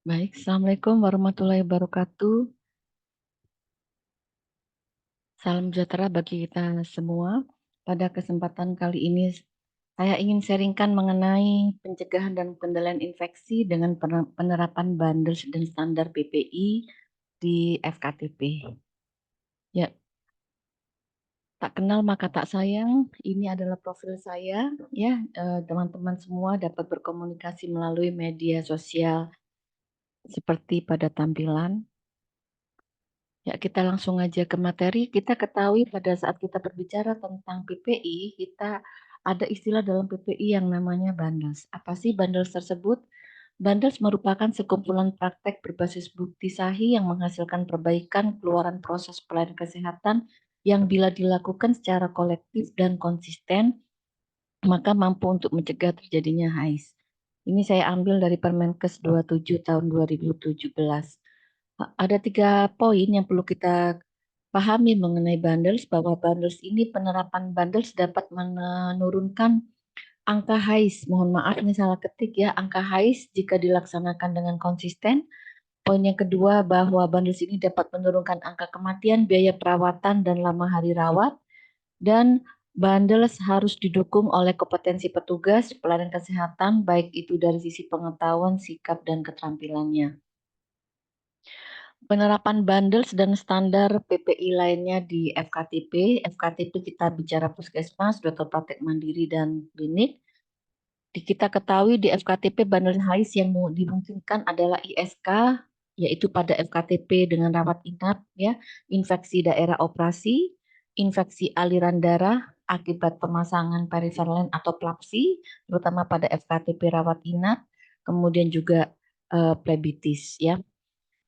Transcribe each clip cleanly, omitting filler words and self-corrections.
Baik, Assalamualaikum warahmatullahi wabarakatuh. Salam sejahtera bagi kita semua. Pada kesempatan kali ini, saya ingin sharingkan mengenai pencegahan dan pengendalian infeksi dengan penerapan bandel dan standar PPI di FKTP. Ya, tak kenal maka tak sayang. Ini adalah profil saya. Ya, teman-teman semua dapat berkomunikasi melalui media sosial seperti pada tampilan. Ya, kita langsung aja ke materi. Kita ketahui pada saat kita berbicara tentang PPI, kita ada istilah dalam PPI yang namanya bundles. Apa sih bundles tersebut? Bundles merupakan sekumpulan praktek berbasis bukti sahih yang menghasilkan perbaikan keluaran proses pelayanan kesehatan yang bila dilakukan secara kolektif dan konsisten, maka mampu untuk mencegah terjadinya HAIS. Ini saya ambil dari Permenkes 27 tahun 2017. Ada 3 poin yang perlu kita pahami mengenai bundles, bahwa bundles ini penerapan bundles dapat menurunkan angka HAIS. Mohon maaf ini salah ketik ya, angka HAIS jika dilaksanakan dengan konsisten. Poin yang kedua, bahwa bundles ini dapat menurunkan angka kematian, biaya perawatan, dan lama hari rawat. Dan bundles harus didukung oleh kompetensi petugas pelayanan kesehatan, baik itu dari sisi pengetahuan, sikap, dan keterampilannya. Penerapan bundles dan standar PPI lainnya di FKTP. FKTP kita bicara puskesmas, dokter praktek mandiri, dan klinik. Kita ketahui di FKTP bundles HAIS yang dimungkinkan adalah ISK, yaitu pada FKTP dengan rawat inap, ya, infeksi daerah operasi, infeksi aliran darah akibat pemasangan periferen atau plapsi, terutama pada FKTP rawat inap, kemudian juga plebitis, ya.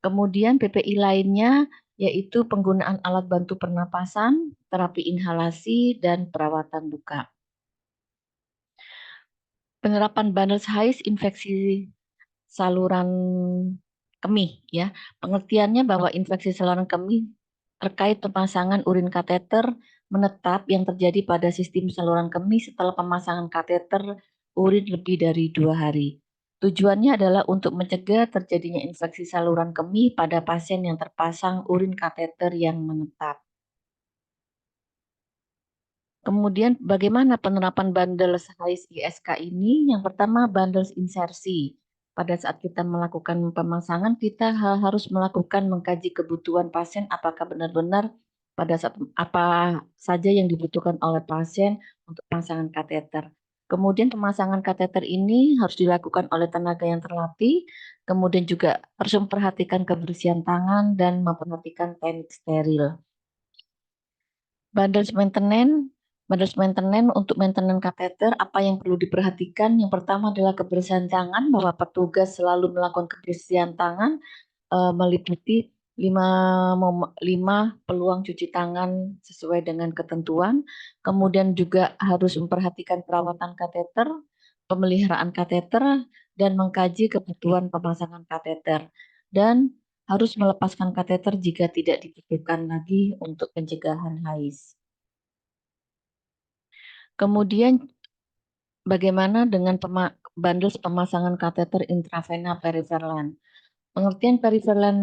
Kemudian PPI lainnya yaitu penggunaan alat bantu pernapasan, terapi inhalasi, dan perawatan luka. Penerapan bundles HAIS infeksi saluran kemih, ya. Pengertiannya bahwa infeksi saluran kemih terkait pemasangan urin kateter menetap yang terjadi pada sistem saluran kemih setelah pemasangan kateter urin lebih dari 2 hari. Tujuannya adalah untuk mencegah terjadinya infeksi saluran kemih pada pasien yang terpasang urin kateter yang menetap. Kemudian bagaimana penerapan bundles HAIS ISK ini? Yang pertama, bundles insersi. Pada saat kita melakukan pemasangan, kita harus melakukan mengkaji kebutuhan pasien, apakah benar-benar pada saat apa saja yang dibutuhkan oleh pasien untuk pemasangan kateter. Kemudian pemasangan kateter ini harus dilakukan oleh tenaga yang terlatih, kemudian juga harus memperhatikan kebersihan tangan dan memperhatikan teknik steril. Bundles maintenance untuk maintenance kateter, apa yang perlu diperhatikan? Yang pertama adalah kebersihan tangan, bahwa petugas selalu melakukan kebersihan tangan meliputi 5 peluang cuci tangan sesuai dengan ketentuan. Kemudian juga harus memperhatikan perawatan kateter, pemeliharaan kateter, dan mengkaji kebutuhan pemasangan kateter. Dan harus melepaskan kateter jika tidak dibutuhkan lagi untuk pencegahan HAIS. Kemudian bagaimana dengan bundles pemasangan kateter intravena periferen? Pengertian periferen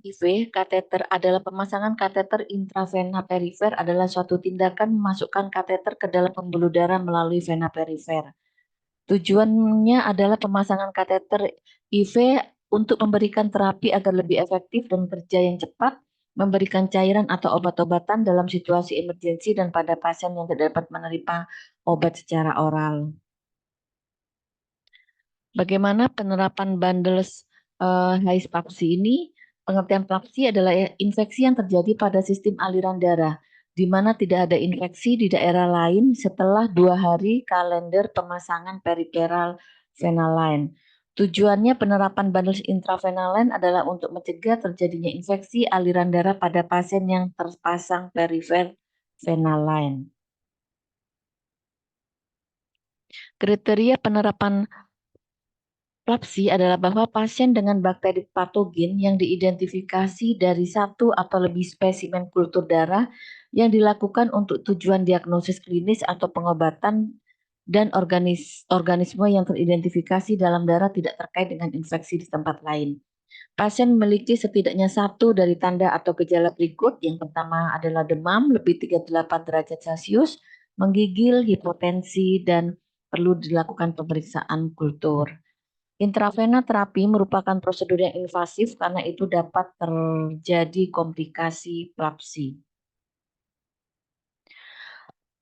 IV, kateter adalah pemasangan kateter intravena perifer adalah suatu tindakan memasukkan kateter ke dalam pembuluh darah melalui vena perifer. Tujuannya adalah pemasangan kateter IV untuk memberikan terapi agar lebih efektif dan kerja yang cepat, memberikan cairan atau obat-obatan dalam situasi emergensi dan pada pasien yang tidak dapat menerima obat secara oral. Bagaimana penerapan bundles HAIS PAPSI ini? Pengertian PAPSI adalah infeksi yang terjadi pada sistem aliran darah, di mana tidak ada infeksi di daerah lain setelah 2 hari kalender pemasangan periferal vena line. Tujuannya penerapan bundles intravena line adalah untuk mencegah terjadinya infeksi aliran darah pada pasien yang terpasang perifer vena line. Kriteria penerapan Plapsi adalah bahwa pasien dengan bakteri patogen yang diidentifikasi dari 1 atau lebih spesimen kultur darah yang dilakukan untuk tujuan diagnosis klinis atau pengobatan dan organisme yang teridentifikasi dalam darah tidak terkait dengan infeksi di tempat lain. Pasien memiliki setidaknya satu dari tanda atau gejala berikut. Yang pertama adalah demam lebih 38 derajat Celcius, menggigil, hipotensi, dan perlu dilakukan pemeriksaan kultur. Intravena terapi merupakan prosedur yang invasif karena itu dapat terjadi komplikasi plapsi.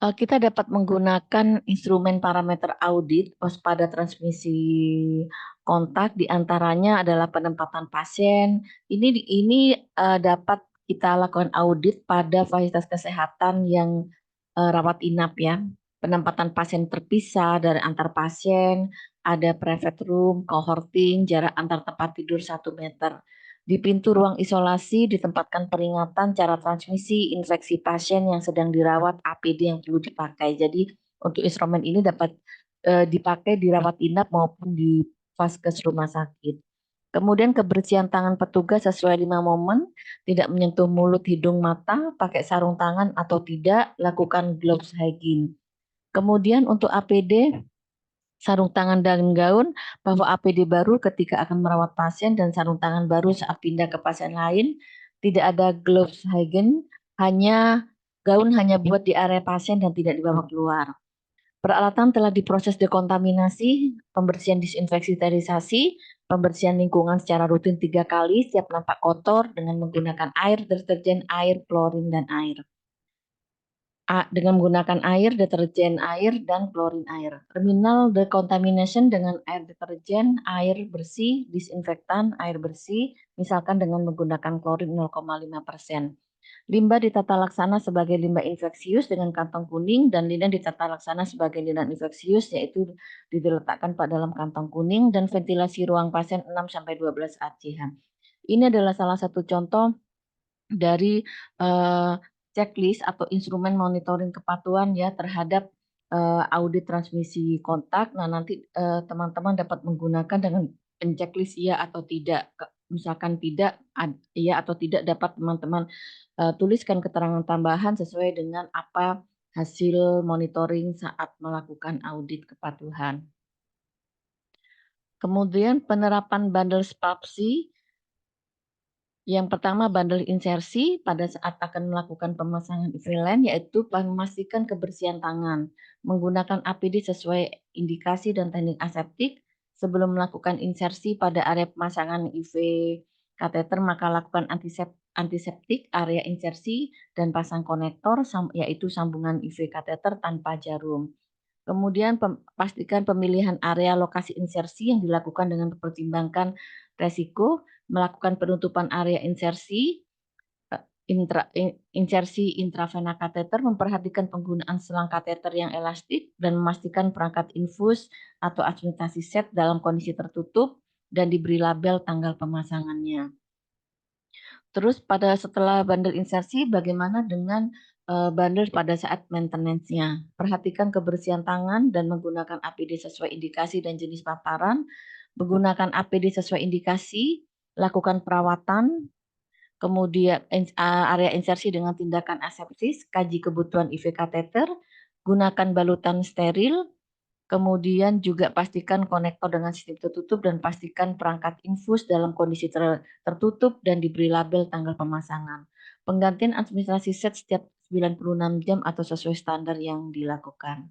Kita dapat menggunakan instrumen parameter audit waspada transmisi kontak, diantaranya adalah penempatan pasien. Ini dapat kita lakukan audit pada fasilitas kesehatan yang rawat inap ya. Penempatan pasien terpisah dari antar pasien, ada private room, cohorting, jarak antar tempat tidur 1 meter. Di pintu ruang isolasi ditempatkan peringatan cara transmisi infeksi pasien yang sedang dirawat, APD yang perlu dipakai. Jadi untuk instrumen ini dapat dipakai di rawat inap maupun di vaskes rumah sakit. Kemudian kebersihan tangan petugas sesuai 5 momen, tidak menyentuh mulut, hidung, mata, pakai sarung tangan atau tidak, lakukan gloves hygiene. Kemudian untuk APD, sarung tangan dan gaun, bahwa APD baru ketika akan merawat pasien dan sarung tangan baru saat pindah ke pasien lain. Tidak ada gloves hygiene, gaun hanya buat di area pasien dan tidak dibawa keluar. Peralatan telah diproses dekontaminasi, pembersihan disinfeksi sterilisasi, pembersihan lingkungan secara rutin 3 kali setiap nampak kotor dengan menggunakan air, deterjen, air, klorin, dan air. Dengan menggunakan air, deterjen air, dan klorin air. Terminal decontamination dengan air deterjen, air bersih, disinfektan, air bersih, misalkan dengan menggunakan klorin 0,5%. Limbah ditata laksana sebagai limbah infeksius dengan kantong kuning dan linen ditata laksana sebagai limbah infeksius, yaitu diletakkan pada dalam kantong kuning, dan ventilasi ruang pasien 6-12 ACH. Ini adalah salah satu contoh dari checklist atau instrumen monitoring kepatuhan ya terhadap audit transmisi kontak. Nah, nanti teman-teman dapat menggunakan dengan penceklis iya atau tidak. Misalkan tidak, iya atau tidak, dapat teman-teman tuliskan keterangan tambahan sesuai dengan apa hasil monitoring saat melakukan audit kepatuhan. Kemudian penerapan bundle spapsi. Yang pertama, bundle insersi pada saat akan melakukan pemasangan freelance, yaitu memastikan kebersihan tangan, menggunakan APD sesuai indikasi dan teknik aseptik. Sebelum melakukan insersi pada area pemasangan IV kateter, maka lakukan antiseptik area insersi dan pasang konektor, yaitu sambungan IV kateter tanpa jarum. Kemudian pastikan pemilihan area lokasi insersi yang dilakukan dengan mempertimbangkan resiko, melakukan penutupan area insersi, insersi intravena kateter, memperhatikan penggunaan selang kateter yang elastik, dan memastikan perangkat infus atau administrasi set dalam kondisi tertutup dan diberi label tanggal pemasangannya. Terus setelah bundle insersi, bagaimana dengan bundle pada saat maintenance-nya? Perhatikan kebersihan tangan dan menggunakan APD sesuai indikasi dan jenis paparan. Menggunakan APD sesuai indikasi, lakukan perawatan, kemudian area insersi dengan tindakan asepsis, kaji kebutuhan IV kateter, gunakan balutan steril, kemudian juga pastikan konektor dengan sistem tertutup dan pastikan perangkat infus dalam kondisi tertutup dan diberi label tanggal pemasangan. Penggantian administrasi set setiap 96 jam atau sesuai standar yang dilakukan.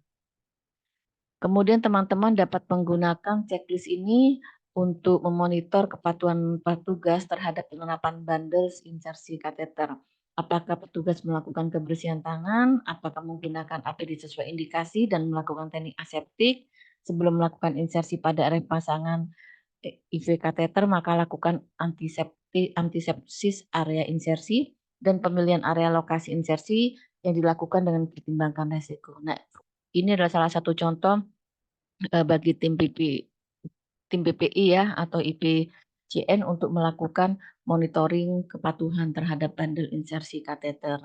Kemudian teman-teman dapat menggunakan checklist ini untuk memonitor kepatuhan petugas terhadap penerapan bundle insersi kateter. Apakah petugas melakukan kebersihan tangan, apakah menggunakan APD sesuai indikasi dan melakukan teknik aseptik. Sebelum melakukan insersi pada area pasangan IV kateter, maka lakukan antisepsis area insersi dan pemilihan area lokasi insersi yang dilakukan dengan pertimbangkan resiko. Nah, ini adalah salah satu contoh bagi tim PPI ya atau IPCN untuk melakukan monitoring kepatuhan terhadap bundle insersi kateter.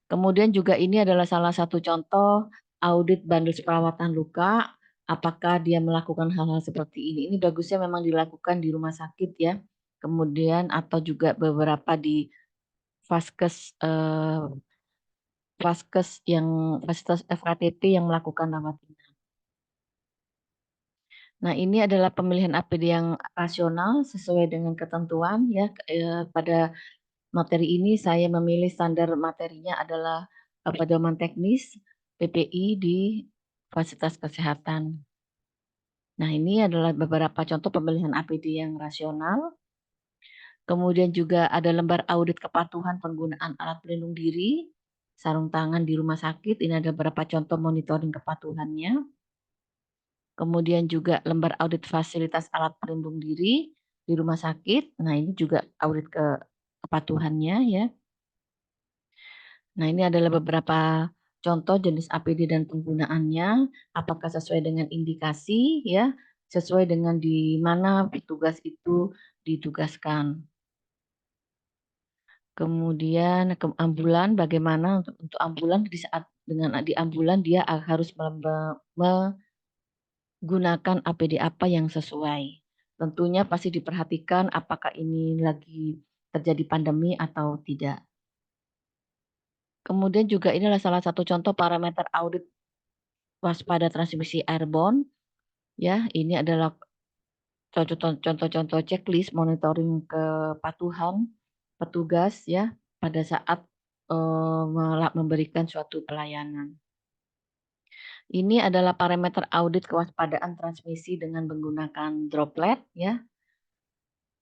Kemudian juga ini adalah salah satu contoh audit bundle perawatan luka. Apakah dia melakukan hal-hal seperti ini? Ini bagusnya memang dilakukan di rumah sakit ya. Kemudian atau juga beberapa di vaskes yang fasilitas FKTP yang melakukan rawat inap. Nah, ini adalah pemilihan APD yang rasional sesuai dengan ketentuan ya. Pada materi ini saya memilih standar materinya adalah pedoman teknis PPI di fasilitas kesehatan. Nah, ini adalah beberapa contoh pemilihan APD yang rasional. Kemudian juga ada lembar audit kepatuhan penggunaan alat pelindung diri, sarung tangan di rumah sakit. Ini ada beberapa contoh monitoring kepatuhannya. Kemudian juga lembar audit fasilitas alat pelindung diri di rumah sakit. Nah, ini juga audit kepatuhannya ya. Nah, ini adalah beberapa contoh jenis APD dan penggunaannya, apakah sesuai dengan indikasi ya, sesuai dengan di mana petugas itu ditugaskan. Kemudian ambulan, bagaimana untuk ambulan di saat dengan di ambulan dia harus menggunakan APD apa yang sesuai. Tentunya pasti diperhatikan apakah ini lagi terjadi pandemi atau tidak. Kemudian juga ini adalah salah satu contoh parameter audit waspada transmisi airborne. Ya, ini adalah contoh-contoh checklist monitoring kepatuhan petugas ya pada saat memberikan suatu pelayanan. Ini adalah parameter audit kewaspadaan transmisi dengan menggunakan droplet ya.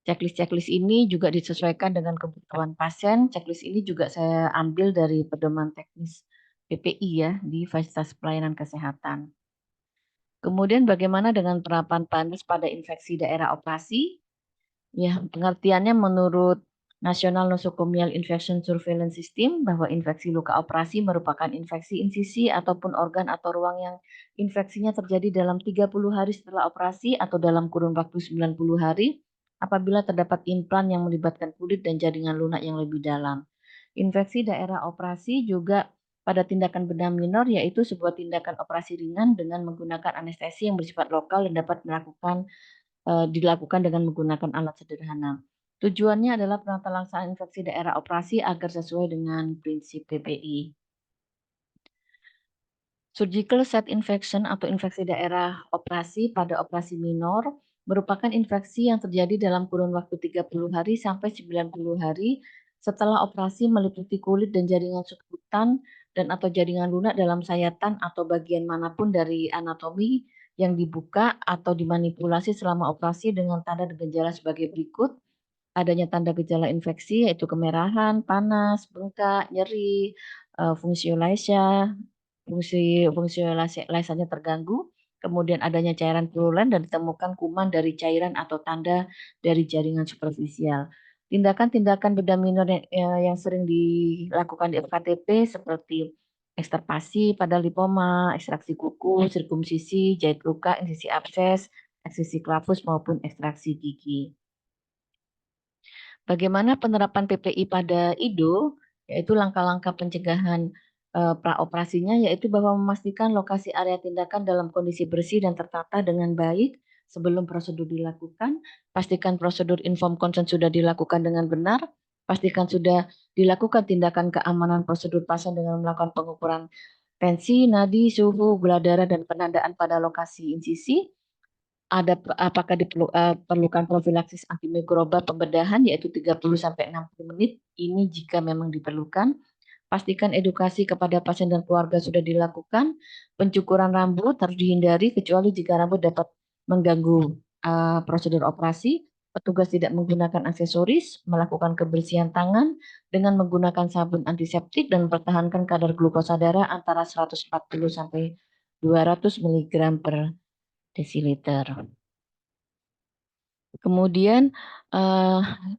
Checklist-checklist ini juga disesuaikan dengan kebutuhan pasien. Checklist ini juga saya ambil dari pedoman teknis PPI ya di fasilitas pelayanan kesehatan. Kemudian bagaimana dengan penerapan PANDES pada infeksi daerah operasi? Ya, pengertiannya menurut National Nosocomial Infection Surveillance System bahwa infeksi luka operasi merupakan infeksi insisi ataupun organ atau ruang yang infeksinya terjadi dalam 30 hari setelah operasi atau dalam kurun waktu 90 hari apabila terdapat implan yang melibatkan kulit dan jaringan lunak yang lebih dalam. Infeksi daerah operasi juga pada tindakan bedah minor yaitu sebuah tindakan operasi ringan dengan menggunakan anestesi yang bersifat lokal dan dapat dilakukan dengan menggunakan alat sederhana. Tujuannya adalah penata laksanaan infeksi daerah operasi agar sesuai dengan prinsip PPI. Surgical site infection atau infeksi daerah operasi pada operasi minor merupakan infeksi yang terjadi dalam kurun waktu 30 hari sampai 90 hari setelah operasi meliputi kulit dan jaringan subkutan dan atau jaringan lunak dalam sayatan atau bagian manapun dari anatomi yang dibuka atau dimanipulasi selama operasi dengan tanda dan gejala sebagai berikut. Adanya tanda gejala infeksi yaitu kemerahan, panas, bengkak, nyeri, fungsi fungsi lasanya terganggu, kemudian adanya cairan pululen dan ditemukan kuman dari cairan atau tanda dari jaringan superficial. Tindakan-tindakan bedah minor yang sering dilakukan di FKTP seperti ekstirpasi pada lipoma, ekstraksi kuku, sirkumsisi, jahit luka, insisi abses, eksisi klavus maupun ekstraksi gigi. Bagaimana penerapan PPI pada IDO, yaitu langkah-langkah pencegahan praoperasinya, yaitu bahwa memastikan lokasi area tindakan dalam kondisi bersih dan tertata dengan baik sebelum prosedur dilakukan, pastikan prosedur informed consent sudah dilakukan dengan benar, pastikan sudah dilakukan tindakan keamanan prosedur pasien dengan melakukan pengukuran tensi, nadi, suhu, gula darah, dan penandaan pada lokasi insisi, apakah diperlukan profilaksis antimikroba pembedahan yaitu 30 sampai 60 menit ini jika memang diperlukan. Pastikan edukasi kepada pasien dan keluarga sudah dilakukan. Pencukuran rambut harus dihindari kecuali jika rambut dapat mengganggu prosedur operasi. Petugas tidak menggunakan aksesoris, melakukan kebersihan tangan dengan menggunakan sabun antiseptik dan mempertahankan kadar glukosa darah antara 140 sampai 200 mg per desiliter. Kemudian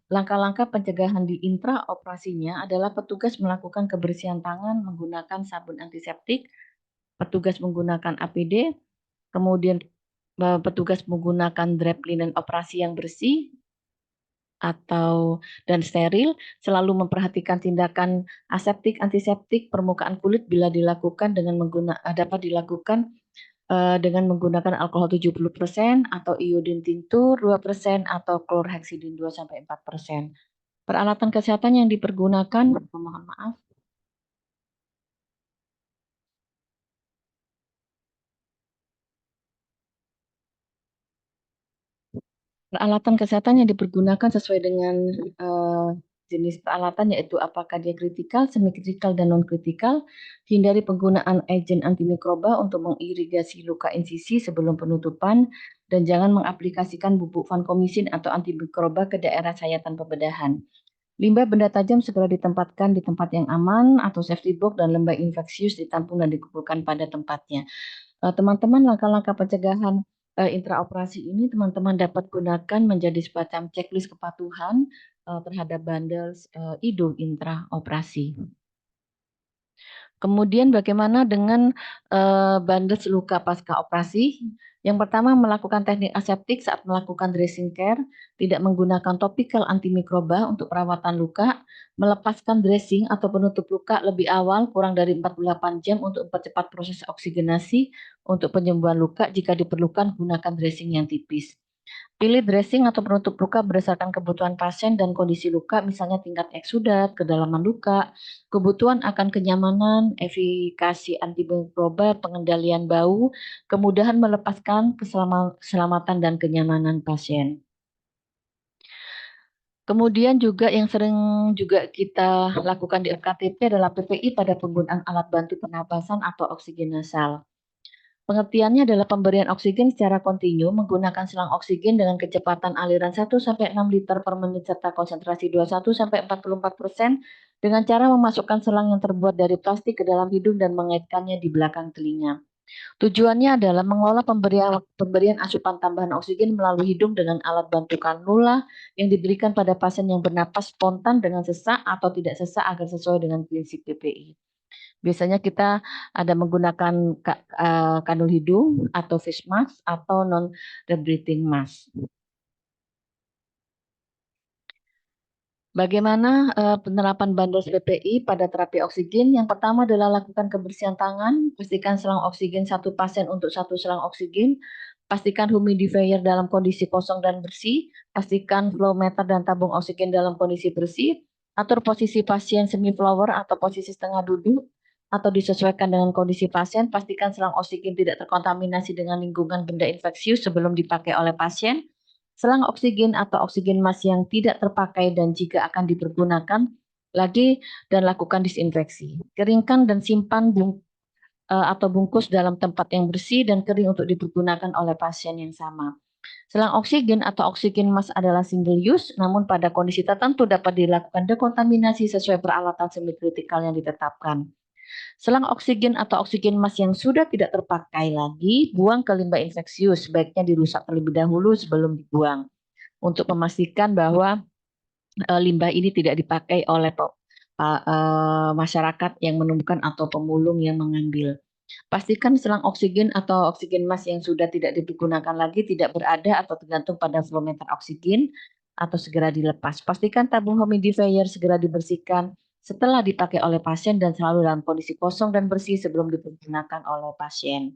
langkah-langkah pencegahan di intraoperasinya adalah petugas melakukan kebersihan tangan menggunakan sabun antiseptik, petugas menggunakan APD, kemudian petugas menggunakan drap linen operasi yang bersih dan steril, selalu memperhatikan tindakan aseptik antiseptik permukaan kulit bila dilakukan dapat dilakukan dengan menggunakan alkohol 70% atau iodin tintur 2% atau klorheksidin 2-4%. Peralatan kesehatan yang dipergunakan, mohon maaf, Peralatan kesehatan yang dipergunakan sesuai dengan jenis peralatan, yaitu apakah dia kritikal, semi kritikal, dan non kritikal. Hindari penggunaan agen antimikroba untuk mengirigasi luka insisi sebelum penutupan, dan jangan mengaplikasikan bubuk vancomycin atau antimikroba ke daerah sayatan pembedahan. Limbah benda tajam segera ditempatkan di tempat yang aman atau safety box, dan limbah infeksius ditampung dan dikumpulkan pada tempatnya. Teman-teman, langkah-langkah pencegahan intraoperasi ini teman-teman dapat gunakan menjadi semacam checklist kepatuhan terhadap bundles IDO intraoperasi. Kemudian bagaimana dengan bandage luka pasca operasi? Yang pertama, melakukan teknik aseptik saat melakukan dressing care, tidak menggunakan topikal antimikroba untuk perawatan luka, melepaskan dressing atau penutup luka lebih awal kurang dari 48 jam untuk mempercepat proses oksigenasi untuk penyembuhan luka. Jika diperlukan, gunakan dressing yang tipis. Pilih dressing atau penutup luka berdasarkan kebutuhan pasien dan kondisi luka, misalnya tingkat eksudat, kedalaman luka, kebutuhan akan kenyamanan, efikasi antimikroba, pengendalian bau, kemudahan melepaskan, keselamatan dan kenyamanan pasien. Kemudian juga yang sering juga kita lakukan di FKTP adalah PPI pada penggunaan alat bantu pernapasan atau oksigen nasal. Pengertiannya adalah pemberian oksigen secara kontinu menggunakan selang oksigen dengan kecepatan aliran 1-6 liter per menit serta konsentrasi 21-44% dengan cara memasukkan selang yang terbuat dari plastik ke dalam hidung dan mengaitkannya di belakang telinga. Tujuannya adalah mengelola pemberian asupan tambahan oksigen melalui hidung dengan alat bantu kanula yang diberikan pada pasien yang bernapas spontan dengan sesak atau tidak sesak agar sesuai dengan prinsip PPI. Biasanya kita ada menggunakan kanul hidung atau face mask atau non-rebreathing mask. Bagaimana penerapan bandul PPI pada terapi oksigen? Yang pertama adalah lakukan kebersihan tangan, pastikan selang oksigen satu pasien untuk satu selang oksigen, pastikan humidifier dalam kondisi kosong dan bersih, pastikan flow meter dan tabung oksigen dalam kondisi bersih, atur posisi pasien semi flower atau posisi setengah duduk, atau disesuaikan dengan kondisi pasien, pastikan selang oksigen tidak terkontaminasi dengan lingkungan benda infeksius sebelum dipakai oleh pasien. Selang oksigen atau oksigen mask yang tidak terpakai dan jika akan dipergunakan lagi dan lakukan disinfeksi. Keringkan dan simpan atau bungkus dalam tempat yang bersih dan kering untuk dipergunakan oleh pasien yang sama. Selang oksigen atau oksigen mask adalah single use, namun pada kondisi tertentu dapat dilakukan dekontaminasi sesuai peralatan semi kritikal yang ditetapkan. Selang oksigen atau oksigen mask yang sudah tidak terpakai lagi, buang ke limbah infeksius, sebaiknya dirusak terlebih dahulu sebelum dibuang untuk memastikan bahwa limbah ini tidak dipakai oleh masyarakat yang menemukan atau pemulung yang mengambil. Pastikan selang oksigen atau oksigen mask yang sudah tidak digunakan lagi tidak berada atau tergantung pada flow meter oksigen atau segera dilepas. Pastikan tabung humidifier segera dibersihkan setelah dipakai oleh pasien dan selalu dalam kondisi kosong dan bersih sebelum dipergunakan oleh pasien.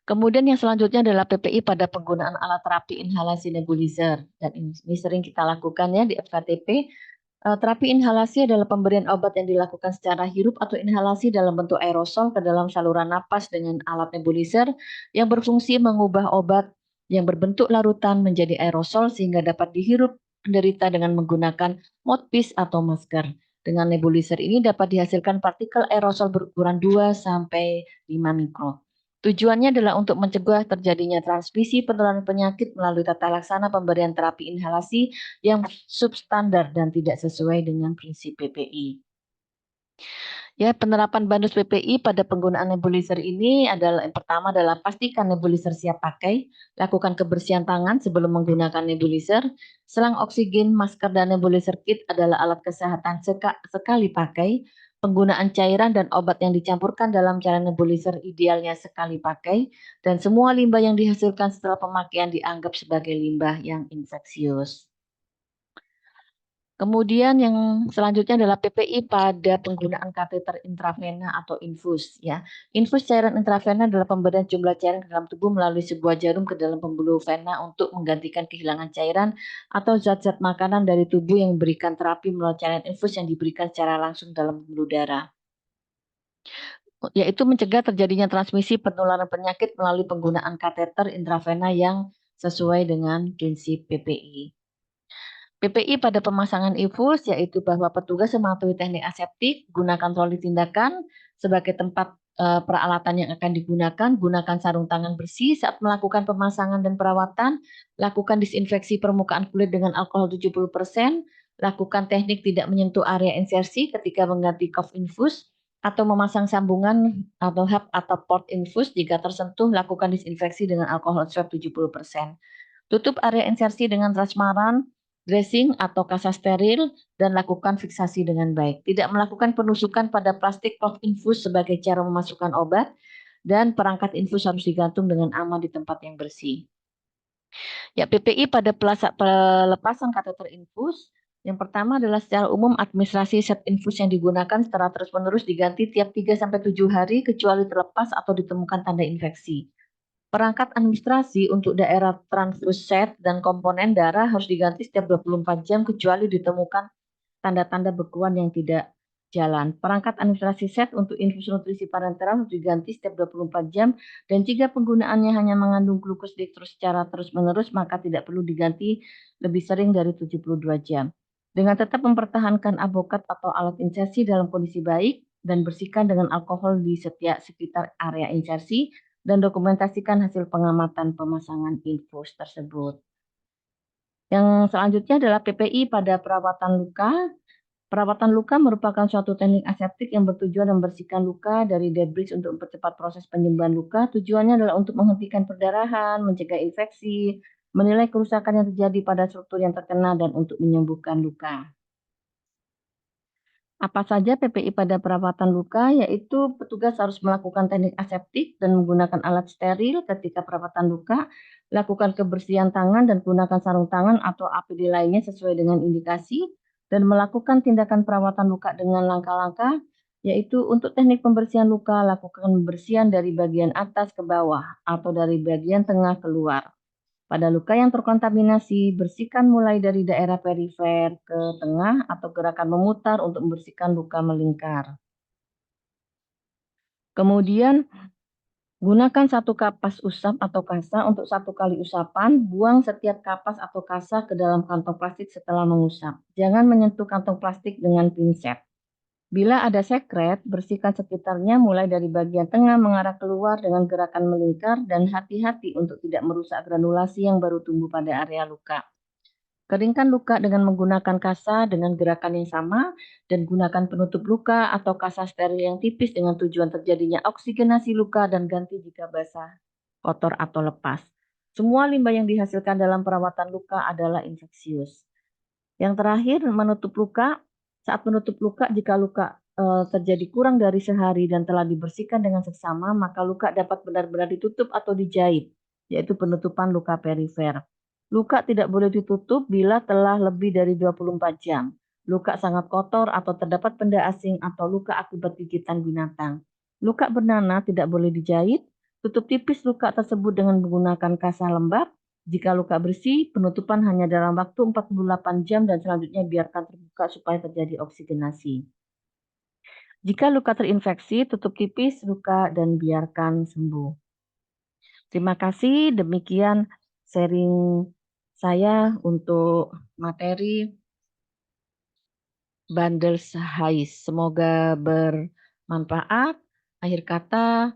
Kemudian yang selanjutnya adalah PPI pada penggunaan alat terapi inhalasi nebulizer. Dan ini sering kita lakukan ya di FKTP. Terapi inhalasi adalah pemberian obat yang dilakukan secara hirup atau inhalasi dalam bentuk aerosol ke dalam saluran napas dengan alat nebulizer yang berfungsi mengubah obat yang berbentuk larutan menjadi aerosol sehingga dapat dihirup penderita dengan menggunakan mouthpiece atau masker. Dengan nebulizer ini dapat dihasilkan partikel aerosol berukuran 2-5 mikron. Tujuannya adalah untuk mencegah terjadinya transmisi penularan penyakit melalui tata laksana pemberian terapi inhalasi yang substandar dan tidak sesuai dengan prinsip PPI. Ya, penerapan bandus PPI pada penggunaan nebulizer ini adalah yang pertama adalah pastikan nebulizer siap pakai, lakukan kebersihan tangan sebelum menggunakan nebulizer. Selang oksigen, masker, dan nebulizer kit adalah alat kesehatan sekali pakai. Penggunaan cairan dan obat yang dicampurkan dalam cairan nebulizer idealnya sekali pakai, dan semua limbah yang dihasilkan setelah pemakaian dianggap sebagai limbah yang infeksius. Kemudian yang selanjutnya adalah PPI pada penggunaan kateter intravena atau infus ya. Infus cairan intravena adalah pemberian jumlah cairan ke dalam tubuh melalui sebuah jarum ke dalam pembuluh vena untuk menggantikan kehilangan cairan atau zat-zat makanan dari tubuh yang memberikan terapi melalui cairan infus yang diberikan secara langsung dalam pembuluh darah. Yaitu mencegah terjadinya transmisi penularan penyakit melalui penggunaan kateter intravena yang sesuai dengan prinsip PPI. PPI pada pemasangan infus yaitu bahwa petugas mematuhi teknik aseptik, gunakan troli tindakan sebagai tempat peralatan yang akan digunakan, gunakan sarung tangan bersih saat melakukan pemasangan dan perawatan, lakukan disinfeksi permukaan kulit dengan alkohol 70%, lakukan teknik tidak menyentuh area insersi ketika mengganti cuff infus, atau memasang sambungan atau hub atau port infus jika tersentuh, lakukan disinfeksi dengan alkohol swab 70%. Tutup area insersi dengan transparan, dressing atau kasa steril, dan lakukan fiksasi dengan baik. Tidak melakukan penusukan pada plastik puff infus sebagai cara memasukkan obat, dan perangkat infus harus digantung dengan aman di tempat yang bersih. Ya, PPI pada pelepasan kateter infus, yang pertama adalah secara umum administrasi set infus yang digunakan secara terus-menerus diganti tiap 3-7 hari kecuali terlepas atau ditemukan tanda infeksi. Perangkat administrasi untuk daerah transfus set dan komponen darah harus diganti setiap 24 jam kecuali ditemukan tanda-tanda bekuan yang tidak jalan. Perangkat administrasi set untuk infus nutrisi parenteral harus diganti setiap 24 jam dan jika penggunaannya hanya mengandung glukos dextrose secara terus-menerus maka tidak perlu diganti lebih sering dari 72 jam. Dengan tetap mempertahankan avokat atau alat insersi dalam kondisi baik dan bersihkan dengan alkohol di setiap sekitar area insersi, dan dokumentasikan hasil pengamatan pemasangan infus tersebut. Yang selanjutnya adalah PPI pada perawatan luka. Perawatan luka merupakan suatu teknik aseptik yang bertujuan membersihkan luka dari debris untuk mempercepat proses penyembuhan luka. Tujuannya adalah untuk menghentikan perdarahan, mencegah infeksi, menilai kerusakan yang terjadi pada struktur yang terkena, dan untuk menyembuhkan luka. Apa saja PPI pada perawatan luka, yaitu petugas harus melakukan teknik aseptik dan menggunakan alat steril ketika perawatan luka, lakukan kebersihan tangan dan gunakan sarung tangan atau APD lainnya sesuai dengan indikasi, dan melakukan tindakan perawatan luka dengan langkah-langkah, yaitu untuk teknik pembersihan luka, lakukan pembersihan dari bagian atas ke bawah atau dari bagian tengah keluar. Pada luka yang terkontaminasi, bersihkan mulai dari daerah perifer ke tengah atau gerakan memutar untuk membersihkan luka melingkar. Kemudian, gunakan satu kapas usap atau kasa untuk 1 kali usapan, buang setiap kapas atau kasa ke dalam kantong plastik setelah mengusap. Jangan menyentuh kantong plastik dengan pinset. Bila ada sekret, bersihkan sekitarnya mulai dari bagian tengah mengarah keluar dengan gerakan melingkar dan hati-hati untuk tidak merusak granulasi yang baru tumbuh pada area luka. Keringkan luka dengan menggunakan kasa dengan gerakan yang sama dan gunakan penutup luka atau kasa steril yang tipis dengan tujuan terjadinya oksigenasi luka dan ganti jika basah, kotor atau lepas. Semua limbah yang dihasilkan dalam perawatan luka adalah infeksius. Yang terakhir, menutup luka. Saat menutup luka, jika luka terjadi kurang dari sehari dan telah dibersihkan dengan seksama, maka luka dapat benar-benar ditutup atau dijahit, yaitu penutupan luka perifer. Luka tidak boleh ditutup bila telah lebih dari 24 jam. Luka sangat kotor atau terdapat benda asing atau luka akibat gigitan binatang. Luka bernanah tidak boleh dijahit. Tutup tipis luka tersebut dengan menggunakan kasa lembab. Jika luka bersih, penutupan hanya dalam waktu 48 jam dan selanjutnya biarkan terbuka supaya terjadi oksigenasi. Jika luka terinfeksi, tutup tipis luka dan biarkan sembuh. Terima kasih, demikian sharing saya untuk materi Bundles Hais. Semoga bermanfaat. Akhir kata,